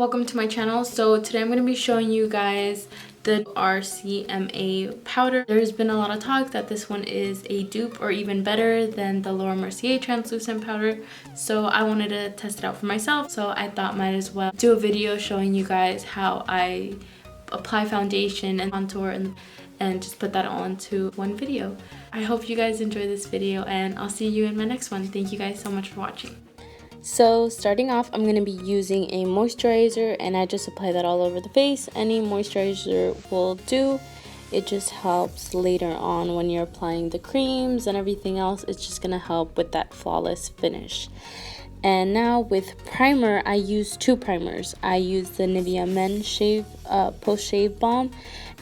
Welcome to my channel. So today I'm going to be showing you guys the Rcma powder. There's been a lot of talk that this one is a dupe or even better than the Laura Mercier translucent powder. So I wanted to test it out for myself. So I thought might as well do a video showing you guys how I apply foundation and contour and just put that all into one video. I hope you guys enjoy this video and I'll see you in my next one. Thank you guys so much for watching. So starting off, I'm going to be using a moisturizer and I just apply that all over the face. Any moisturizer will do. It just helps later on when you're applying the creams and everything else. It's just going to help with that flawless finish. And now with primer, I use two primers. I use the Nivea Men Shave Post Shave Balm,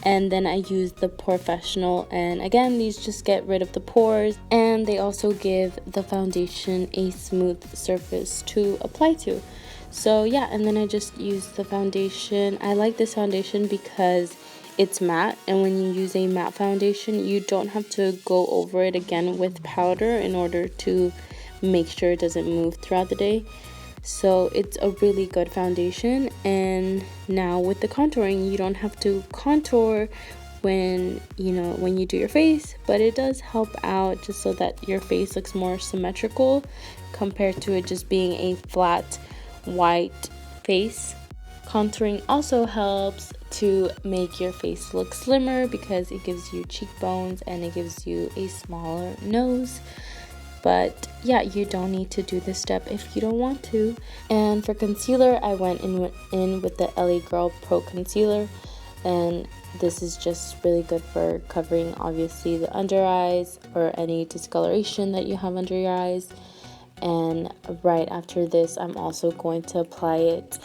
and then I use the Porefessional. And again, these just get rid of the pores, and they also give the foundation a smooth surface to apply to. So yeah, and then I just use the foundation. I like this foundation because it's matte, and when you use a matte foundation, you don't have to go over it again with powder in order to make sure it doesn't move throughout the day. So it's a really good foundation. And now with the contouring, you don't have to contour when you do your face, but it does help out just so that your face looks more symmetrical compared to it just being a flat white face. Contouring also helps to make your face look slimmer because it gives you cheekbones and it gives you a smaller nose. But yeah, you don't need to do this step if you don't want to. And for concealer, I went in with the LA Girl Pro Concealer, and this is just really good for covering obviously the under eyes or any discoloration that you have under your eyes. And right after this, I'm also going to apply it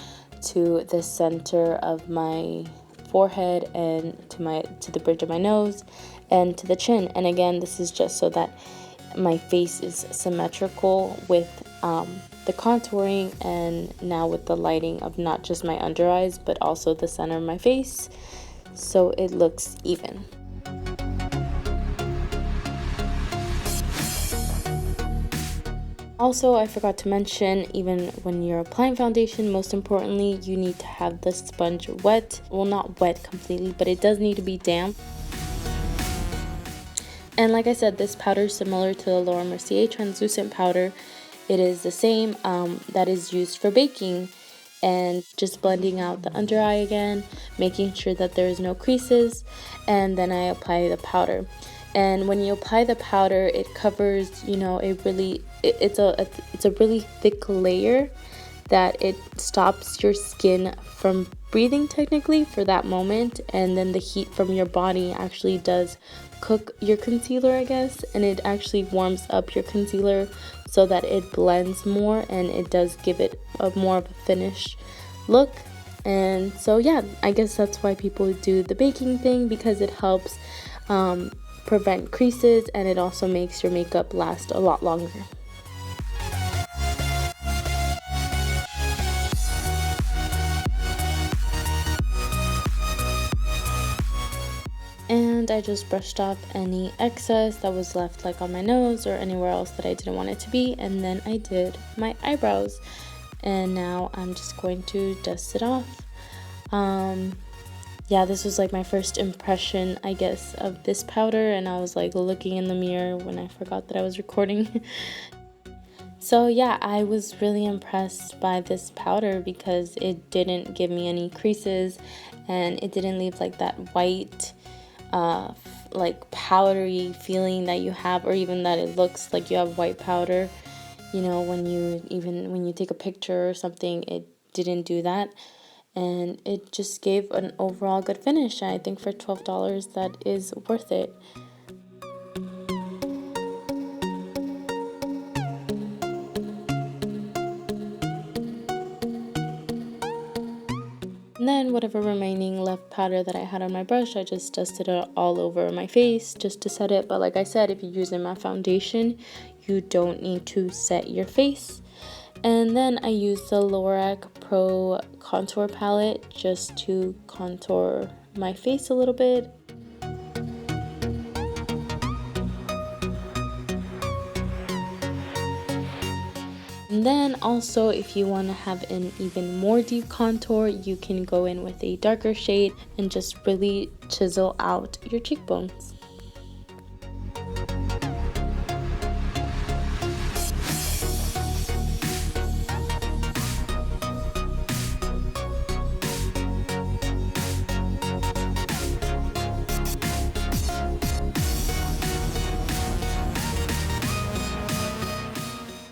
to the center of my forehead and to the bridge of my nose and to the chin. And again, this is just so that my face is symmetrical with the contouring, and now with the lighting of not just my under eyes but also the center of my face, so it looks even. Also, I forgot to mention, even when you're applying foundation, most importantly, you need to have the sponge wet. Well, not wet completely, but it does need to be damp. And like I said, this powder is similar to the Laura Mercier translucent powder. It is the same that is used for baking, and just blending out the under eye again, making sure that there is no creases, and then I apply the powder. And when you apply the powder, it covers, it's a really thick layer that it stops your skin from breathing technically for that moment, and then the heat from your body actually does cook your concealer, I guess, and it actually warms up your concealer so that it blends more and it does give it a more of a finished look. And so yeah, I guess that's why people do the baking thing, because it helps prevent creases, and it also makes your makeup last a lot longer. And I just brushed off any excess that was left, like on my nose or anywhere else that I didn't want it to be, and then I did my eyebrows, and now I'm just going to dust it off. Yeah, this was like my first impression, I guess, of this powder, and I was like looking in the mirror when I forgot that I was recording. So yeah, I was really impressed by this powder because it didn't give me any creases, and it didn't leave like that white like powdery feeling that you have, or even that it looks like you have white powder, when you take a picture or something. It didn't do that, and it just gave an overall good finish. I think for $12 that is worth it. And then whatever remaining left powder that I had on my brush, I just dusted it all over my face just to set it. But like I said, if you're using my foundation, you don't need to set your face. And then I used the Loreal Pro Contour Palette just to contour my face a little bit. And then also, if you want to have an even more deep contour, you can go in with a darker shade and just really chisel out your cheekbones.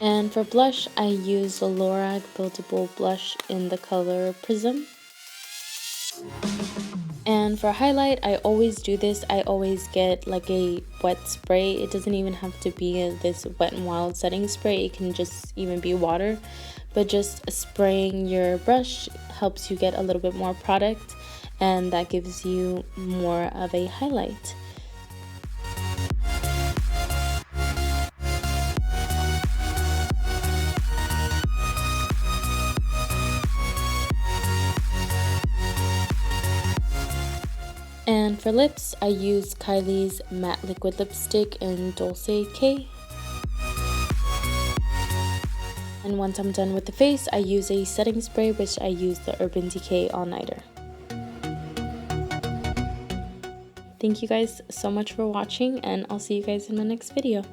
And for blush, I use the Loreal Buildable Blush in the color Prism. And for highlight, I always do this. I always get like a wet spray. It doesn't even have to be this Wet n Wild setting spray. It can just even be water. But just spraying your brush helps you get a little bit more product, and that gives you more of a highlight. And for lips, I use Kylie's Matte Liquid Lipstick in Dulce K. And once I'm done with the face, I use a setting spray, which I use the Urban Decay All Nighter. Thank you guys so much for watching, and I'll see you guys in my next video.